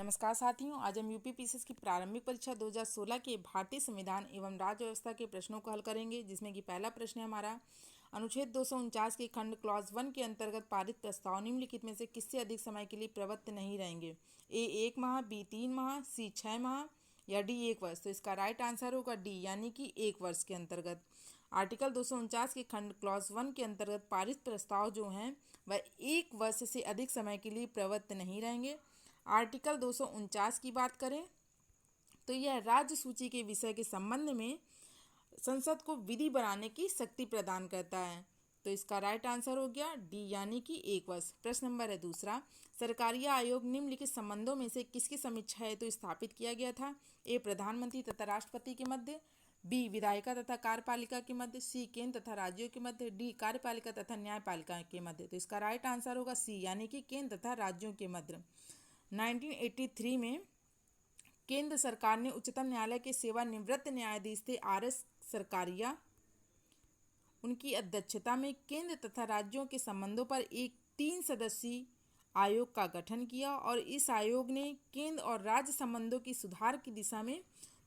नमस्कार साथियों, आज हम यूपी पीसीएस की प्रारंभिक परीक्षा 2016 के भारतीय संविधान एवं राज्य व्यवस्था के प्रश्नों को हल करेंगे, जिसमें कि पहला प्रश्न है हमारा अनुच्छेद 249 के खंड क्लॉज 1 के अंतर्गत पारित प्रस्ताव निम्नलिखित में से किससे अधिक समय के लिए प्रवृत्त नहीं रहेंगे। ए 1 माह, बी 3 माह, सी 6 माह या डी 1 वर्ष। तो इसका राइट आंसर होगा डी, यानी कि 1 वर्ष के अंतर्गत। आर्टिकल 249 के खंड क्लॉज 1 के अंतर्गत पारित प्रस्ताव जो हैं वह 1 वर्ष से अधिक समय के लिए प्रवृत्त नहीं रहेंगे। आर्टिकल 249 की बात करें तो यह राज्य सूची के विषय के संबंध में संसद को विधि बनाने की शक्ति प्रदान करता है। तो इसका राइट आंसर हो गया डी, यानी कि 1 वर्ष। प्रश्न नंबर है दूसरा, सरकारीय आयोग निम्नलिखित संबंधों में से किसकी समीक्षा हेतु स्थापित किया गया था। ए प्रधानमंत्री तथा राष्ट्रपति के मध्य, बी विधायिका तथा कार्यपालिका के मध्य, सी केंद्र तथा राज्यों के मध्य, डी कार्यपालिका तथा न्यायपालिका के मध्य। तो इसका राइट आंसर होगा सी, यानी कि केंद्र तथा राज्यों के मध्य। 1983 में केंद्र सरकार ने उच्चतम न्यायालय के सेवानिवृत्त न्यायाधीश थे आर.एस. सरकारिया, उनकी अध्यक्षता में केंद्र तथा राज्यों के संबंधों पर एक 3 सदस्यीय आयोग का गठन किया और इस आयोग ने केंद्र और राज्य संबंधों की सुधार की दिशा में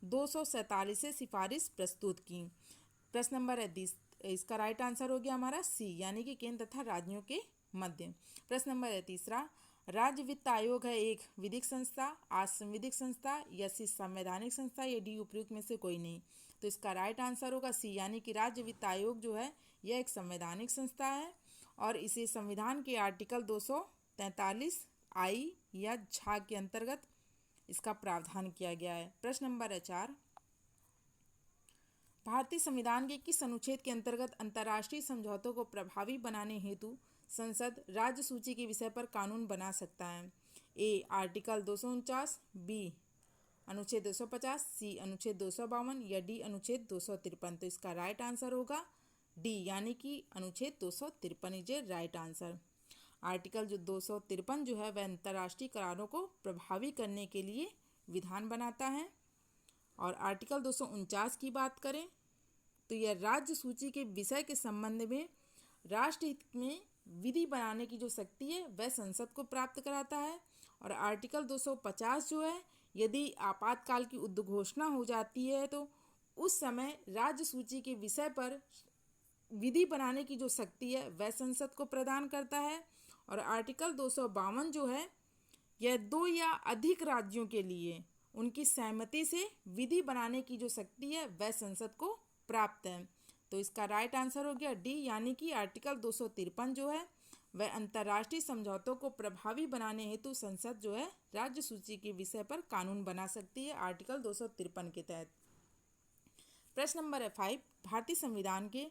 247 सिफारिश प्रस्तुत की। प्रश्न नंबर है इसका राइट आंसर हो गया हमारा सी, यानी कि केंद्र तथा राज्यों के मध्य। प्रश्न नंबर है तीसरा, राज्य वित्त आयोग है एक विधिक संस्था, असंविधिक संस्था या सी संवैधानिक संस्था या डी उपयुक्त में से कोई नहीं। तो इसका राइट आंसर होगा सी, यानी कि राज्य वित्त आयोग जो है यह एक संवैधानिक संस्था है और इसे संविधान के आर्टिकल 243 आई या झा के अंतर्गत इसका प्रावधान किया गया है। प्रश्न नंबर है 4, भारतीय संविधान के किस अनुच्छेद के अंतर्गत अंतर्राष्ट्रीय समझौतों को प्रभावी बनाने हेतु संसद राज्य सूची के विषय पर कानून बना सकता है। ए आर्टिकल 249, बी अनुच्छेद 250, सी अनुच्छेद 252 या डी अनुच्छेद 253। तो इसका राइट आंसर होगा डी, यानी कि अनुच्छेद 253 इज राइट आंसर। आर्टिकल 253 जो है वह अंतर्राष्ट्रीय करारों को प्रभावी करने के लिए विधान बनाता है। और आर्टिकल 249 की बात करें तो यह राज्य सूची के विषय के संबंध में राष्ट्रहित में विधि बनाने की जो शक्ति है वह संसद को प्राप्त कराता है। और आर्टिकल 250 जो है, यदि आपातकाल की उद्घोषणा हो जाती है तो उस समय राज्य सूची के विषय पर विधि बनाने की जो शक्ति है वह संसद को प्रदान करता है। और आर्टिकल 252 जो है यह 2 या अधिक राज्यों के लिए उनकी सहमति से विधि बनाने की जो शक्ति है वह संसद को प्राप्त है। तो इसका राइट आंसर हो गया डी, यानी कि आर्टिकल 253 जो है वह अंतर्राष्ट्रीय समझौतों को प्रभावी बनाने हेतु संसद जो है राज्य सूची के विषय पर कानून बना सकती है आर्टिकल 253 के तहत। प्रश्न नंबर है 5, भारतीय संविधान के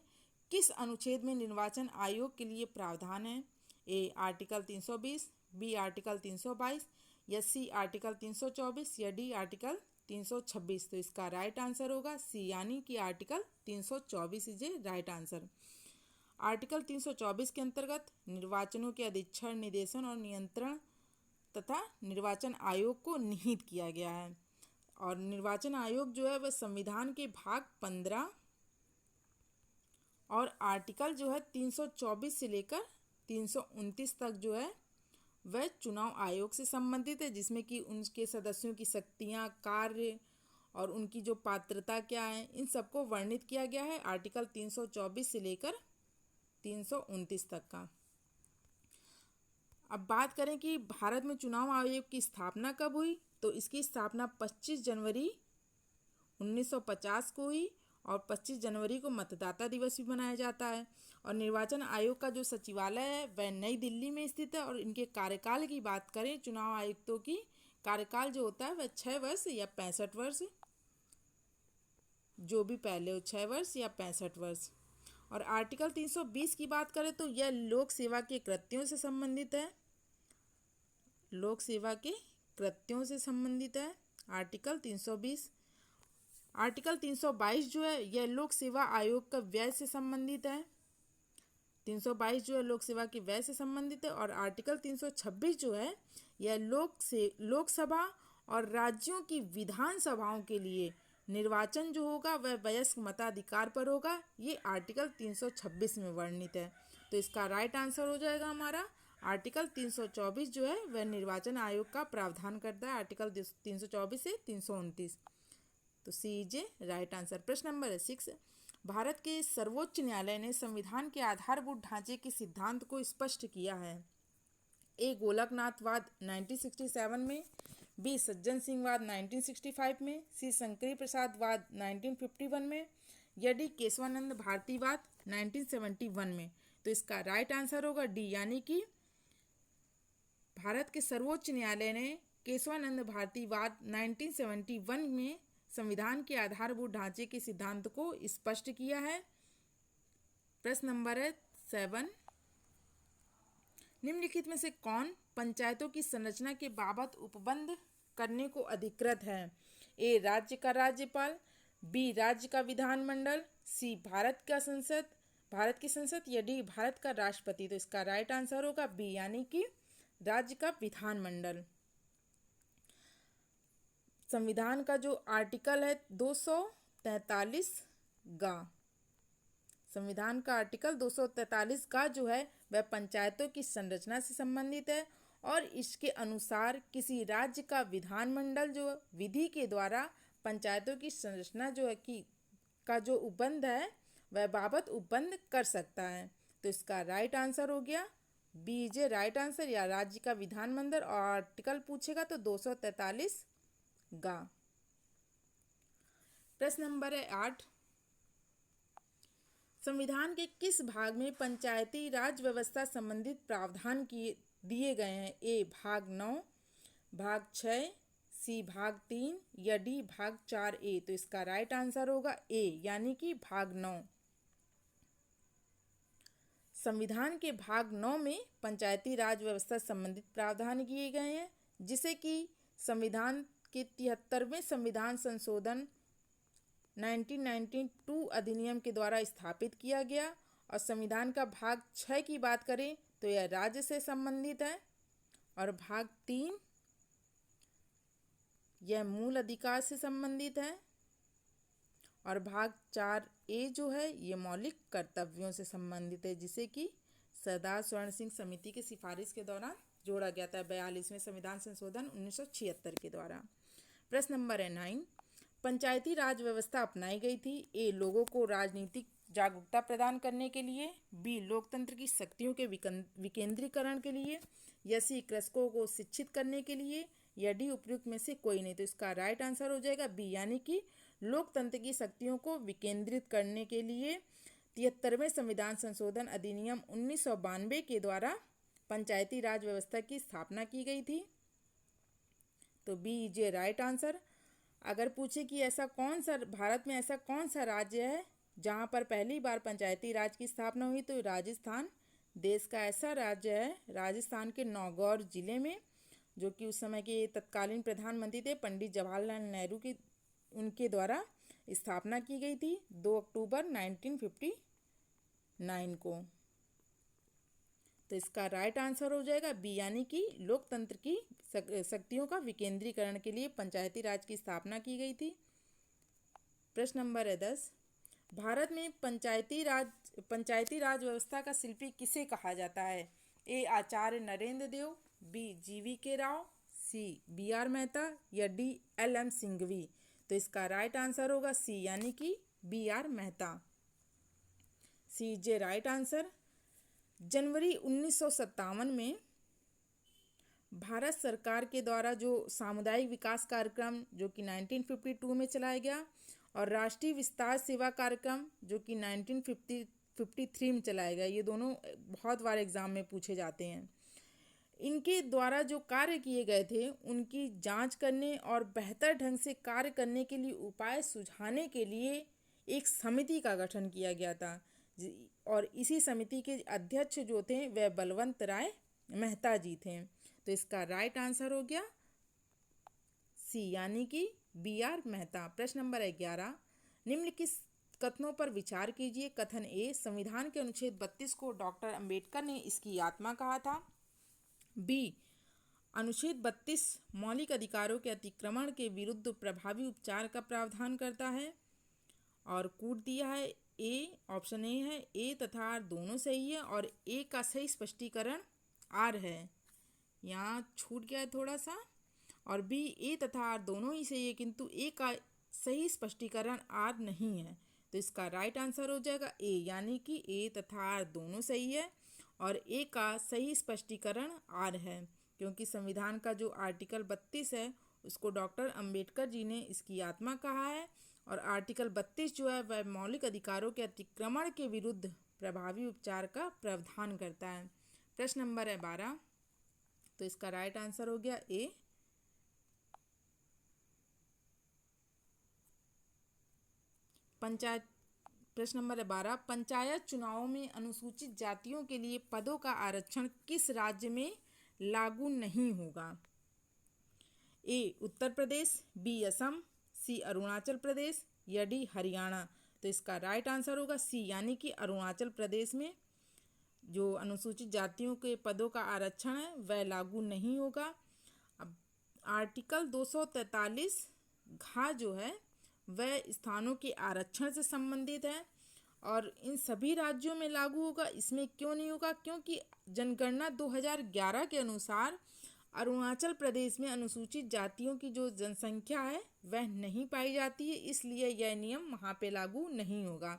किस अनुच्छेद में निर्वाचन आयोग के लिए प्रावधान है। ए आर्टिकल 320, बी आर्टिकल 322 या सी आर्टिकल 324 या डी आर्टिकल 326। तो इसका राइट आंसर होगा सी, यानी कि article 324 is a right answer. Article 324 के अंतर्गत निर्वाचनों के अधीक्षण, निदेशन और नियंत्रण तथा निर्वाचन आयोग को निहित किया गया है। और निर्वाचन आयोग जो है वह संविधान के भाग 15 और आर्टिकल जो है 324 से लेकर 329 तक जो है वह चुनाव आयोग से संबंधित है, जिसमें कि उनके सदस्यों की शक्तियां, कार्य और उनकी जो पात्रता क्या है इन सबको वर्णित किया गया है आर्टिकल 324 से लेकर 329 तक का। अब बात करें कि भारत में चुनाव आयोग की स्थापना कब हुई, तो इसकी स्थापना 25 जनवरी 1950 को हुई और 25 जनवरी को मतदाता दिवस भी मनाया जाता है। और निर्वाचन आयोग का जो सचिवालय है वह नई दिल्ली में स्थित है। और इनके कार्यकाल की बात करें, चुनाव आयुक्तों की कार्यकाल जो होता है वह 6 वर्ष या 65 वर्ष, जो भी पहले हो 6 वर्ष या 65 वर्ष। और आर्टिकल 320 की बात करें तो यह लोक सेवा के कृत्यों से संबंधित है, लोक सेवा के कृत्यों से संबंधित है आर्टिकल 320। आर्टिकल 322 जो है यह लोक सेवा आयोग का व्यय से संबंधित है, 322 जो है लोक सेवा के व्यय से संबंधित है। और आर्टिकल 326 जो है यह लोकसभा और राज्यों की विधानसभाओं के लिए निर्वाचन जो होगा वह वयस्क मताधिकार पर होगा, ये आर्टिकल 326 में वर्णित है। तो इसका राइट आंसर हो जाएगा हमारा आर्टिकल 324 जो है वह निर्वाचन आयोग का प्रावधान करता है, आर्टिकल 324 से 329। तो सी इज ए राइट आंसर। प्रश्न नंबर 6, भारत के सर्वोच्च न्यायालय ने संविधान के आधारभूत ढांचे के सिद्धांत को स्पष्ट किया है। ए गोलकनाथवाद 1967 में, बी सज्जन सिंहवाद 1965 में, सी शंकरी प्रसाद वाद 1951 में, या डी केशवानंद भारतीवाद 1971 में। तो इसका राइट आंसर होगा डी, यानी कि भारत के सर्वोच्च न्यायालय ने केशवानंद भारतीवाद 1971 में संविधान के आधारभूत ढांचे के सिद्धांत को स्पष्ट किया है। प्रश्न नंबर 7, निम्नलिखित में से कौन पंचायतों की संरचना के बाबत उपबंध करने को अधिकृत है? ए राज्य का राज्यपाल, बी राज्य का विधानमंडल, सी भारत की संसद, या डी भारत का राष्ट्रपति। तो इसका राइट आंसर होगा बी, यानी कि राज्य का विधानमंडल। संविधान का जो आर्टिकल है 243 गा, संविधान का आर्टिकल 243 का जो है वह पंचायतों की संरचना से संबंधित है और इसके अनुसार किसी राज्य का विधानमंडल जो विधि के द्वारा पंचायतों की संरचना जो है कि का जो उपबंध है वह बाबत उपबंध कर सकता है। तो इसका राइट आंसर हो गया बी जे राइट आंसर, या राज्य का विधानमंडल, और आर्टिकल पूछेगा तो 243 गा। प्रश्न नंबर 8, संविधान के किस भाग में पंचायती राज व्यवस्था संबंधित प्रावधान दिए गए हैं? ए भाग 9, भाग 6, सी भाग 3, या डी भाग 4A। तो इसका राइट आंसर होगा ए, यानी कि भाग 9। संविधान के भाग 9 में पंचायती राज व्यवस्था संबंधित प्रावधान किए गए हैं, जिसे कि संविधान के 73वें संविधान संशोधन 1992 अधिनियम के द्वारा स्थापित किया गया। और संविधान का भाग 6 की बात करें तो यह राज्य से संबंधित है, और भाग 3 यह मूल अधिकार से संबंधित है, और भाग 4A जो है ये मौलिक कर्तव्यों से संबंधित है, जिसे कि सरदार स्वर्ण सिंह समिति की सिफारिश के दौरान जोड़ा गया था 42वें संविधान संशोधन 1976 के द्वारा। प्रश्न नंबर 9, पंचायती राज व्यवस्था अपनाई गई थी। ए लोगों को राजनीतिक जागरूकता प्रदान करने के लिए, बी लोकतंत्र की शक्तियों के विकेंद्रीकरण के लिए, या सी कृषकों को शिक्षित करने के लिए, या डी उपयुक्त में से कोई नहीं। तो इसका राइट आंसर हो जाएगा बी, यानी कि लोकतंत्र की शक्तियों को विकेंद्रित करने के लिए 73वें संविधान संशोधन अधिनियम 1992 के द्वारा पंचायती राज व्यवस्था की स्थापना की गई थी। तो B is a right answer. अगर पूछे कि भारत में ऐसा कौन सा राज्य है जहां पर पहली बार पंचायती राज की स्थापना हुई, तो राजस्थान देश का ऐसा राज्य है। राजस्थान के नौगौर जिले में, जो कि उस समय के तत्कालीन प्रधानमंत्री थे पंडित जवाहरलाल नेहरू के उनके द्वारा स्थापना की गई थी 2 अक्टूबर 1959 को। तो इसका राइट आंसर हो जाएगा बी, यानी कि लोकतंत्र की शक्तियों का विकेंद्रीकरण के लिए पंचायती राज की स्थापना की गई थी। प्रश्न नंबर 10, भारत में पंचायती राज व्यवस्था का शिल्पी किसे कहा जाता है? ए आचार्य नरेंद्र देव, बी GV.K. राव, सी BR मेहता, या डी LM सिंघवी। तो इसका राइट आंसर होगा सी, यानी कि BR मेहता। सी जे राइट आंसर। जनवरी 1957 में भारत सरकार के द्वारा जो सामुदायिक विकास कार्यक्रम जो कि 1952 में चलाया गया, और राष्ट्रीय विस्तार सेवा कार्यक्रम जो कि 1953 में चलाया गया, ये दोनों बहुत बार एग्जाम में पूछे जाते हैं। इनके द्वारा जो कार्य किए गए थे उनकी जांच करने और बेहतर ढंग से कार्य करने के लिए उपाय सुझाने के लिए एक समिति का गठन किया गया था, और इसी समिति के अध्यक्ष जो थे वह बलवंत राय मेहता जी थे। तो इसका राइट आंसर हो गया सी, यानी कि BR मेहता। प्रश्न नंबर 11, निम्नलिखित कथनों पर विचार कीजिए। कथन ए, संविधान के अनुच्छेद 32 को डॉक्टर अंबेडकर ने इसकी आत्मा कहा था। बी, अनुच्छेद 32 मौलिक अधिकारों के अतिक्रमण के विरुद्ध प्रभावी उपचार का प्रावधान करता है, और कूट दिया है ए, ऑप्शन ए है, ए तथा आर दोनों सही है, और ए का सही स्पष्टीकरण आर है, यहाँ छूट गया है थोड़ा सा। और बी ए तथा आर दोनों ही सही है, किंतु ए का सही स्पष्टीकरण आर नहीं है। तो इसका राइट आंसर हो जाएगा ए, यानी कि ए तथा आर दोनों सही है और ए का सही स्पष्टीकरण आर है, क्योंकि संविधान का जो आर्टिकल 32 है उसको डॉक्टर अंबेडकर जी ने इसकी आत्मा कहा है। और आर्टिकल 32 जो है वह मौलिक अधिकारों के अतिक्रमण के विरुद्ध प्रभावी उपचार का प्रावधान करता है। प्रश्न नंबर है 12, तो इसका राइट आंसर हो गया ए। पंचायत प्रश्न नंबर 12, पंचायत चुनावों में अनुसूचित जातियों के लिए पदों का आरक्षण किस राज्य में लागू नहीं होगा? ए उत्तर प्रदेश, बी असम, सी अरुणाचल प्रदेश या डी हरियाणा। तो इसका राइट आंसर होगा सी, यानी कि अरुणाचल प्रदेश में जो अनुसूचित जातियों के पदों का आरक्षण है वह लागू नहीं होगा। अब आर्टिकल 243 घ जो है वह स्थानों के आरक्षण से संबंधित है और इन सभी राज्यों में लागू होगा। इसमें क्यों नहीं होगा? क्योंकि जनगणना 2011 के अनुसार अरुणाचल प्रदेश में अनुसूचित जातियों की जो जनसंख्या है वह नहीं पाई जाती है, इसलिए यह नियम वहाँ पे लागू नहीं होगा।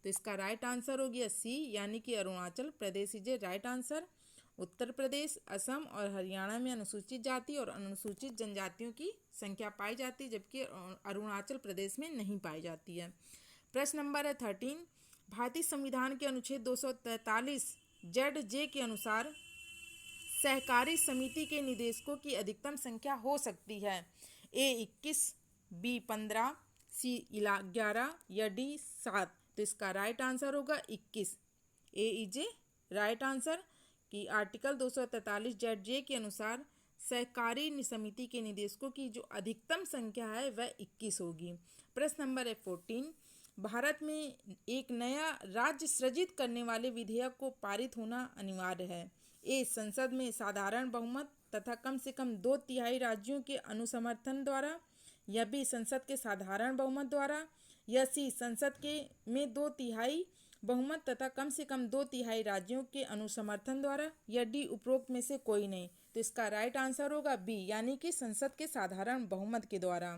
तो इसका राइट आंसर हो गया सी, यानी कि Arunachal Pradesh is a right answer. Uttar Pradesh, Assam और हरियाणा में अनुसूचित जाति और अनुसूचित जनजातियों की संख्या पाई जाती है, जबकि अरुणाचल प्रदेश में नहीं पाई जाती है। प्रश्न नंबर है 13, भारतीय संविधान के अनुच्छेद 243 जेड जे के अनुसार सहकारी समिति के निदेशकों की अधिकतम संख्या हो सकती है? ए 21, बी 15, सी 11 या डी 7। तो इसका राइट आंसर होगा 21। ए इज ए राइट आंसर कि आर्टिकल 243 जेड जे के अनुसार सहकारी समिति के निदेशकों की जो अधिकतम संख्या है वह 21 होगी। प्रश्न नंबर है 14, भारत में एक नया राज्य सृजित करने वाले विधेयक को पारित होना अनिवार्य है। ए संसद में साधारण बहुमत तथा कम से कम 2/3 राज्यों के अनुसमर्थन द्वारा, या बी संसद के साधारण बहुमत द्वारा, या सी संसद के में 2/3 बहुमत तथा कम से कम 2/3 राज्यों के अनुसमर्थन द्वारा, या डी उपरोक्त में से कोई नहीं। तो इसका राइट आंसर होगा बी, यानी कि संसद के साधारण बहुमत के द्वारा।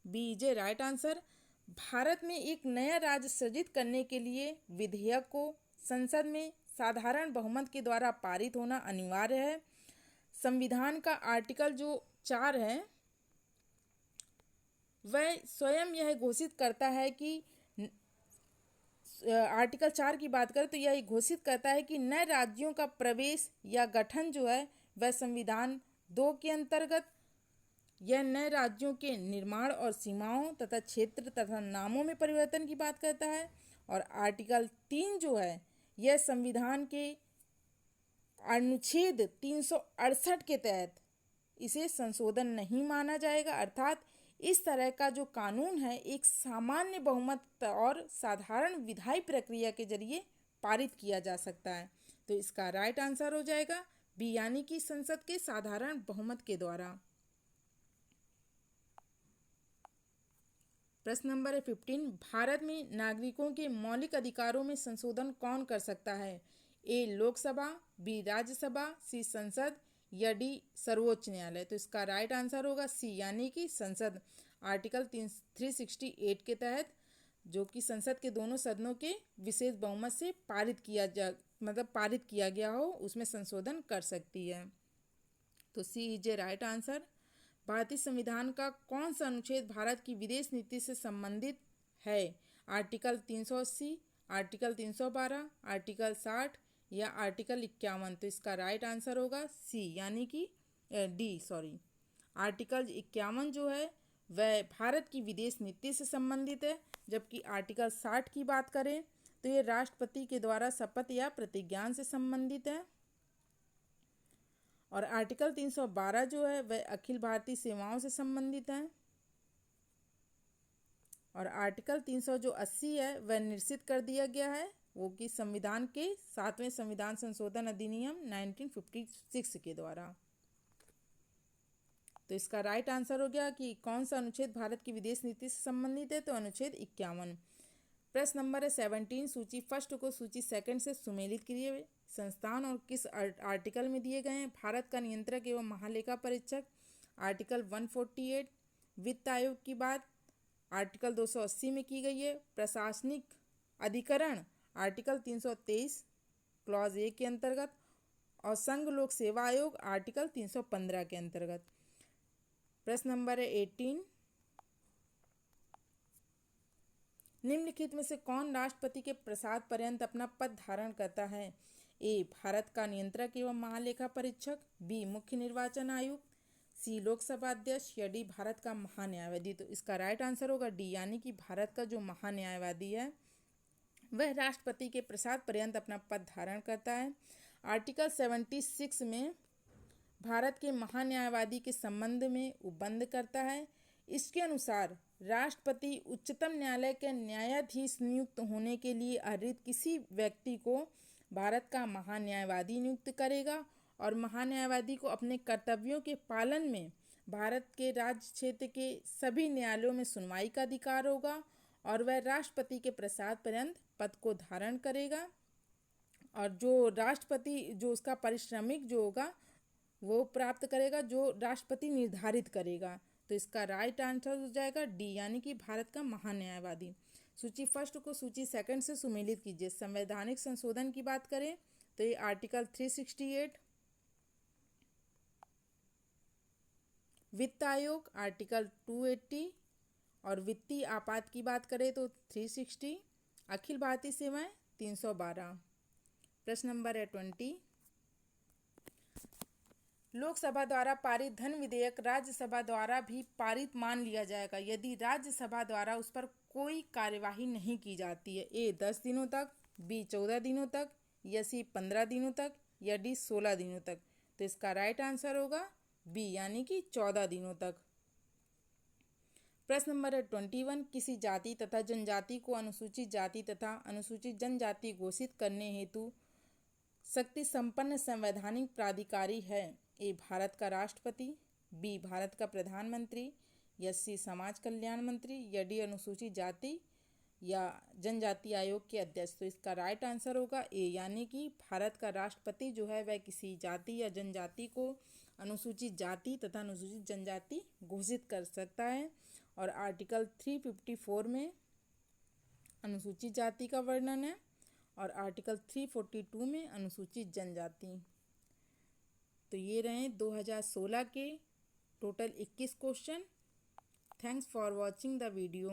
B is a right answer. भारत में एक नया राज्य सृजित करने के लिए विधेयक को संसद में साधारण बहुमत के द्वारा पारित होना अनिवार्य है। संविधान का आर्टिकल जो 4 है वह स्वयं यह घोषित करता है कि आर्टिकल 4 की बात करें तो यह घोषित करता है कि नए राज्यों का प्रवेश या गठन जो है वह संविधान 2 के अंतर्गत, यह नए राज्यों के निर्माण और सीमाओं तथा क्षेत्र तथा नामों में परिवर्तन की बात करता है। और आर्टिकल 3 जो है यह संविधान के अनुच्छेद 368 के तहत इसे संशोधन नहीं माना जाएगा, अर्थात इस तरह का जो कानून है एक सामान्य बहुमत और साधारण विधायी प्रक्रिया के जरिए पारित किया जा सकता है। तो इसका राइट आंसर हो जाएगा बी, यानी कि संसद के साधारण बहुमत के द्वारा। प्रश्न नंबर है 15, भारत में नागरिकों के मौलिक अधिकारों में संशोधन कौन कर सकता है? ए लोकसभा, बी राज्यसभा, सी संसद या डी सर्वोच्च न्यायालय। तो इसका राइट आंसर होगा सी, यानी कि संसद। आर्टिकल 368 के तहत जो कि संसद के दोनों सदनों के विशेष बहुमत से पारित किया गया हो उसमें संशोधन कर सकती है। तो सी इज ए राइट आंसर। भारतीय संविधान का कौन सा अनुच्छेद भारत की विदेश नीति से संबंधित है? आर्टिकल 380, आर्टिकल 312, आर्टिकल 60 या आर्टिकल 51। तो इसका राइट आंसर होगा सी, यानी कि आर्टिकल 51 जो है वह भारत की विदेश नीति से संबंधित है, जबकि आर्टिकल 60 की बात करें तो ये राष्ट्रपति के द्वारा शपथ या प्रतिज्ञान से संबंधित है। और आर्टिकल 312 जो है वह अखिल भारतीय सेवाओं से संबंधित है। और आर्टिकल 380 है वह निश्चित कर दिया गया है वो कि संविधान के 7वें संविधान संशोधन अधिनियम 1956 के द्वारा। तो इसका राइट आंसर हो गया कि कौन सा अनुच्छेद भारत की विदेश नीति से संबंधित है? तो अनुच्छेद 51। प्रश्न नंबर है 17, सूची फर्स्ट को सूची सेकंड से सुमेलित करिए। संस्थान और किस आर्टिकल में दिए गए हैं? भारत का नियंत्रक एवं महालेखा परीक्षक, आर्टिकल 148। वित्त आयोग की बात आर्टिकल 280 में की गई है। प्रशासनिक अधिकरण आर्टिकल 323 क्लॉज ए के अंतर्गत, और संघ लोक सेवा आयोग आर्टिकल 315 के अंतर्गत। प्रश्न नंबर है 18, निम्नलिखित में से कौन राष्ट्रपति के प्रसाद पर्यंत अपना पद धारण करता है? ए भारत का नियंत्रक एवं महालेखा परीक्षक, बी मुख्य निर्वाचन आयुक्त, सी लोकसभा अध्यक्ष, या डी भारत का महान्यायवादी। तो इसका राइट आंसर होगा डी, यानी कि भारत का जो महान्यायवादी है वह राष्ट्रपति के प्रसाद पर्यंत अपना पद धारण करता है। आर्टिकल 76 में भारत के महान्यायवादी के संबंध में उपबंध करता है। इसके अनुसार राष्ट्रपति उच्चतम न्यायालय के न्यायाधीश नियुक्त होने के लिए अर्हित किसी व्यक्ति को भारत का महान्यायवादी नियुक्त करेगा, और महान्यायवादी को अपने कर्तव्यों के पालन में भारत के राज्य क्षेत्र के सभी न्यायालयों में सुनवाई का अधिकार होगा, और वह राष्ट्रपति के प्रसाद पर्यंत पद को धारण करेगा, और जो राष्ट्रपति जो उसका पारिश्रमिक जो होगा वो प्राप्त करेगा जो राष्ट्रपति निर्धारित करेगा। तो इसका राइट आंसर हो जाएगा डी, यानी कि भारत का महान्यायवादी। सूची फर्स्ट को सूची सेकंड से सुमेलित कीजिए। संवैधानिक संशोधन की बात करें तो ये आर्टिकल 368, वित्त आयोग आर्टिकल 280, और वित्तीय आपात की बात करें तो 360, अखिल भारतीय सेवाएं 312। प्रश्न नंबर है 20, लोकसभा द्वारा पारित धन विधेयक राज्यसभा द्वारा भी पारित मान लिया जाएगा यदि राज्यसभा द्वारा उस पर कोई कार्यवाही नहीं की जाती है? ए 10 दिनों तक, बी 14 दिनों तक, या सी 15 दिनों तक, या डी 16 दिनों तक। तो इसका राइट आंसर होगा बी, यानी कि 14 दिनों तक। प्रश्न नंबर है 21, किसी जाति तथा जनजाति को अनुसूचित जाति तथा अनुसूचित जनजाति घोषित करने हेतु शक्ति संपन्न संवैधानिक प्राधिकारी है? ए भारत का राष्ट्रपति, बी भारत का प्रधानमंत्री, या सी समाज कल्याण मंत्री, या डी अनुसूचित जाति या जनजाति आयोग के अध्यक्ष। तो इसका राइट आंसर होगा ए, यानी कि भारत का राष्ट्रपति जो है वह किसी जाति या जनजाति को अनुसूचित जाति तथा अनुसूचित जनजाति घोषित कर सकता है, और आर्टिकल 354 में अनुसूचित जाति का वर्णन है, और आर्टिकल 342 में अनुसूचित जनजाति। तो ये रहे 2016 के total 21 question. Thanks for watching the video.